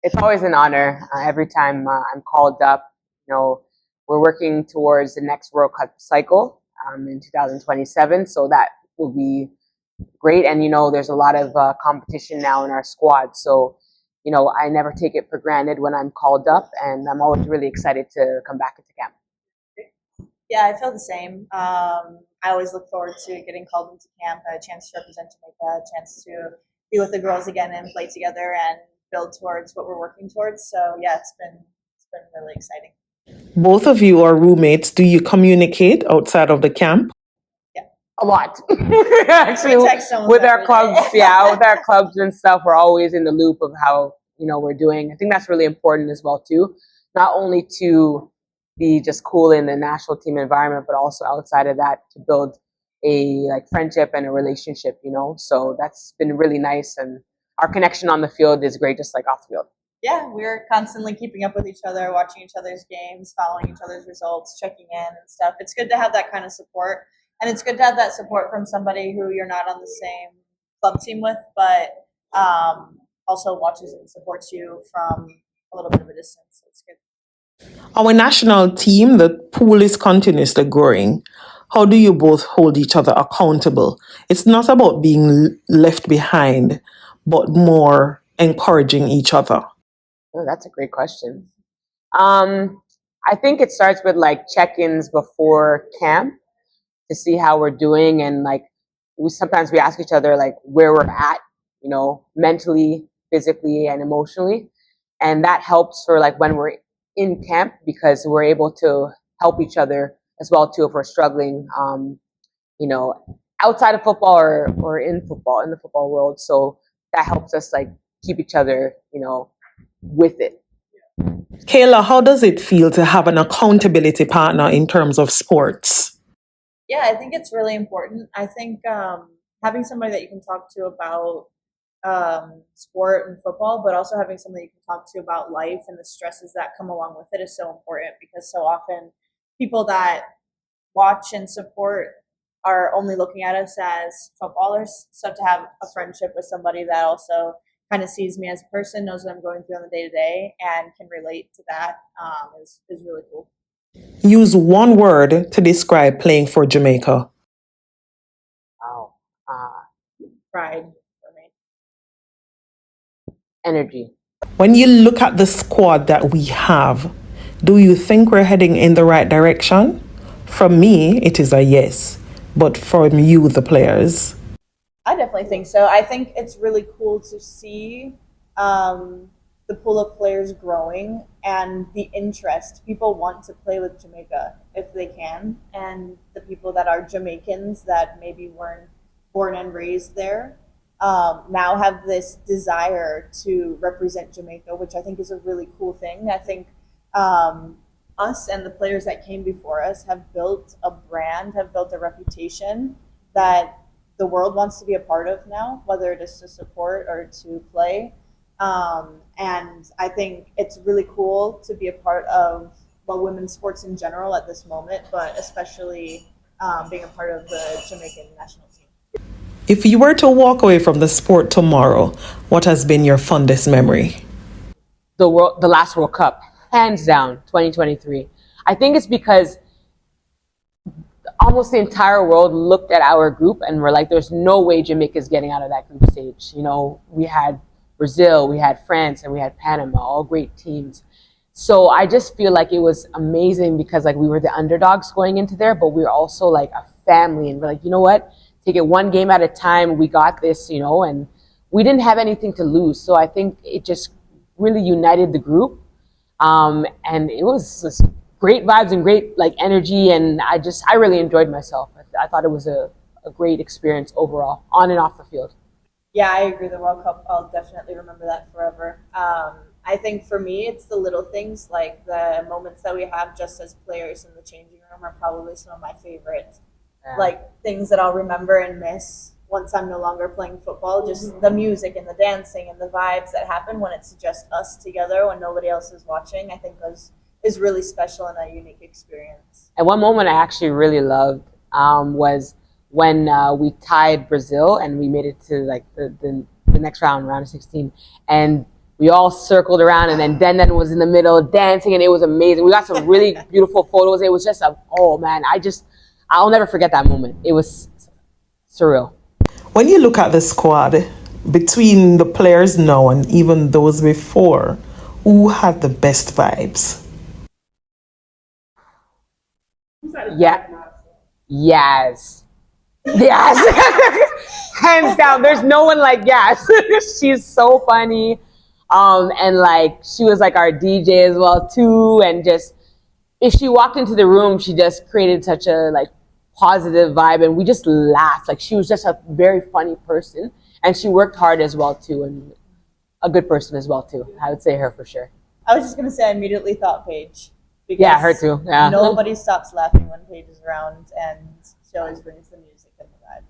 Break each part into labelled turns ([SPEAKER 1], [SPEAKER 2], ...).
[SPEAKER 1] It's always an honor every time I'm called up. You know, we're working towards the next World Cup cycle in 2027, so that will be great. And there's a lot of competition now in our squad, so I never take it for granted when I'm called up, and I'm always really excited to come back into camp.
[SPEAKER 2] Yeah, I feel the same. I always look forward to getting called into camp, a chance to represent Jamaica, a chance to be with the girls again and play together and build towards what we're working towards. So yeah, it's been really exciting.
[SPEAKER 3] Both of you are roommates. Do you communicate outside of the camp?
[SPEAKER 2] Yeah,
[SPEAKER 1] a lot. Actually, with our clubs, with our clubs and stuff, we're always in the loop of how we're doing. I think that's really important as well too, not only to be just cool in the national team environment, but also outside of that to build a friendship and a relationship. So that's been really nice, and our connection on the field is great, just like off the field.
[SPEAKER 2] Yeah, we're constantly keeping up with each other, watching each other's games, following each other's results, checking in and stuff. It's good to have that kind of support, and it's good to have that support from somebody who you're not on the same club team with, but also watches and supports you from a little bit of a distance. So it's good.
[SPEAKER 3] Our national team, the pool is continuously growing. How do you both hold each other accountable? It's not about being left behind, but more encouraging each other.
[SPEAKER 1] Oh, that's a great question. I think it starts with check-ins before camp to see how we're doing, and sometimes we ask each other where we're at, mentally, physically, and emotionally, and that helps for when we're in camp, because we're able to help each other as well too if we're struggling, outside of football or in the football world. So that helps us keep each other, with it.
[SPEAKER 3] Kayla, how does it feel to have an accountability partner in terms of sports?
[SPEAKER 2] Yeah, I think it's really important. I think having somebody that you can talk to about sport and football, but also having somebody you can talk to about life and the stresses that come along with it is so important, because so often people that watch and support are only looking at us as footballers. So to have a friendship with somebody that also kind of sees me as a person, knows what I'm going through on the day-to-day, and can relate to that is really cool.
[SPEAKER 3] Use one word to describe playing for Jamaica.
[SPEAKER 1] Wow.
[SPEAKER 2] Pride for me.
[SPEAKER 1] Energy.
[SPEAKER 3] When you look at the squad that we have, do you think we're heading in the right direction? From me, it is a yes. But from you, the players?
[SPEAKER 2] I definitely think so. I think it's really cool to see the pool of players growing and the interest. People want to play with Jamaica if they can, and the people that are Jamaicans that maybe weren't born and raised there now have this desire to represent Jamaica, which I think is a really cool thing. I think us and the players that came before us have built a brand, have built a reputation that the world wants to be a part of now, whether it is to support or to play. And I think it's really cool to be a part of women's sports in general at this moment, but especially being a part of the Jamaican national team.
[SPEAKER 3] If you were to walk away from the sport tomorrow, what has been your fondest memory?
[SPEAKER 1] The last World Cup, hands down, 2023. I think it's because almost the entire world looked at our group and were like, there's no way Jamaica's getting out of that group stage. We had Brazil, we had France, and we had Panama, all great teams. So I just feel like it was amazing because we were the underdogs going into there, but we were also a family, and we're like, you know what? Take it one game at a time. We got this, and we didn't have anything to lose. So I think it just really united the group. And it was just great vibes and great energy, and I really enjoyed myself. I thought it was a great experience overall, on and off the field.
[SPEAKER 2] Yeah, I agree. The World Cup, I'll definitely remember that forever. I think for me, it's the little things, like the moments that we have just as players in the changing room are probably some of my favorites. Yeah. Things that I'll remember and miss once I'm no longer playing football, just the music and the dancing and the vibes that happen when it's just us together, when nobody else is watching, I think is really special and a unique experience.
[SPEAKER 1] And one moment I actually really loved was when we tied Brazil and we made it to the next round of 16, and we all circled around, and then Den was in the middle dancing, and it was amazing. We got some really beautiful photos. It was just oh man, I'll never forget that moment. It was surreal.
[SPEAKER 3] When you look at the squad, between the players now and even those before, who had the best vibes?
[SPEAKER 1] Yeah. Yes. Hands down. There's no one like Yas. She's so funny. And like she was like our DJ as well too. And just if she walked into the room, she just created such a like positive vibe, and we just laughed. Like she was just a very funny person, and she worked hard as well too, and a good person as well too. I would say her for sure.
[SPEAKER 2] I was just gonna say I immediately thought Paige. Because
[SPEAKER 1] Yeah, her too. Yeah.
[SPEAKER 2] nobody stops laughing when Paige is around, and she always brings the music and the vibe.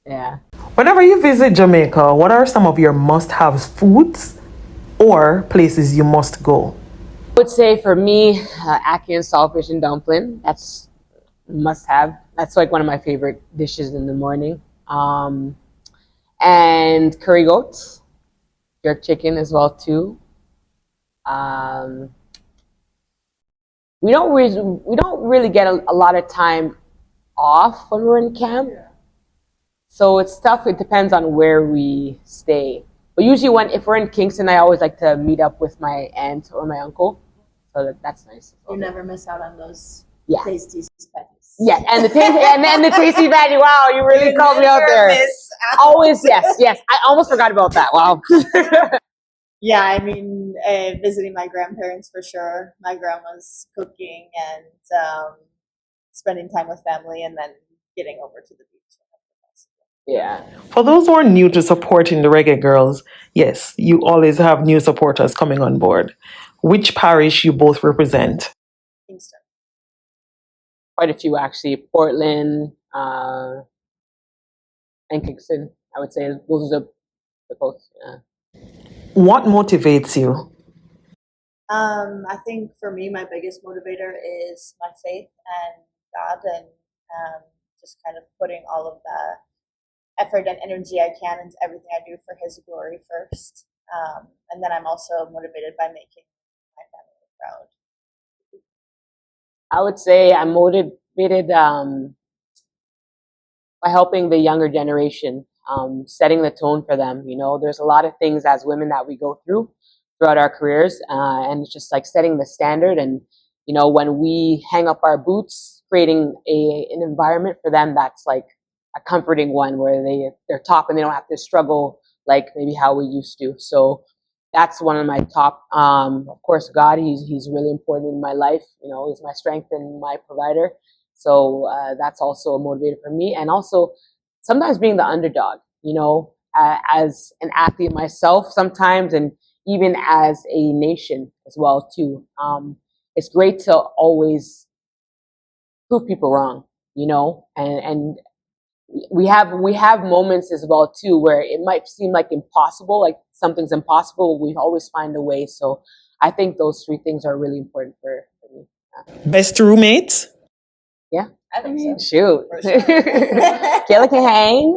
[SPEAKER 1] Yeah.
[SPEAKER 3] Whenever you visit Jamaica, what are some of your must-have foods or places you must go?
[SPEAKER 1] I would say for me, ackee and saltfish and dumpling. That's must have. That's like one of my favorite dishes in the morning. And curry goat, jerk chicken as well too. We don't really get a lot of time off when we're in camp, so it's tough. It depends on where we stay. But usually, if we're in Kingston, I always like to meet up with my aunt or my uncle, so that's nice.
[SPEAKER 2] You never miss out on those
[SPEAKER 1] Yeah.
[SPEAKER 2] tasty patties.
[SPEAKER 1] Yeah, and the tasty and the tasty patty. Wow, you really called me out there. Always, yes. I almost forgot about that. Wow.
[SPEAKER 2] Yeah, I mean, visiting my grandparents for sure. My grandma's cooking and spending time with family, and then getting over to the beach.
[SPEAKER 1] Yeah.
[SPEAKER 3] For those who are new to supporting the Reggae Girls, yes, you always have new supporters coming on board. Which parish you both represent?
[SPEAKER 2] Kingston.
[SPEAKER 1] Quite a few actually. Portland, and Kingston. I would say those are the both. Yeah.
[SPEAKER 3] What motivates you?
[SPEAKER 2] I think for me, my biggest motivator is my faith and God, and just kind of putting all of the effort and energy I can into everything I do for His glory first. And then I'm also motivated by making my family proud.
[SPEAKER 1] I would say I'm motivated by helping the younger generation, setting the tone for them. You know, there's a lot of things as women that we go through throughout our careers, and it's just like setting the standard. And you know, when we hang up our boots, creating an environment for them that's like a comforting one, where they're top and they don't have to struggle like maybe how we used to. So that's one of my top. Of course, God, he's really important in my life. You know, he's my strength and my provider. So that's also a motivator for me. And also sometimes being the underdog, you know, as an athlete myself sometimes, and even as a nation as well too. It's great to always prove people wrong, you know, and we have moments as well too where it might seem like impossible, like something's impossible, but we always find a way. So I think those three things are really important for me.
[SPEAKER 3] Best roommates?
[SPEAKER 1] Yeah.
[SPEAKER 2] I think so.
[SPEAKER 1] Shoot.
[SPEAKER 2] For sure.
[SPEAKER 1] Kayla can hang.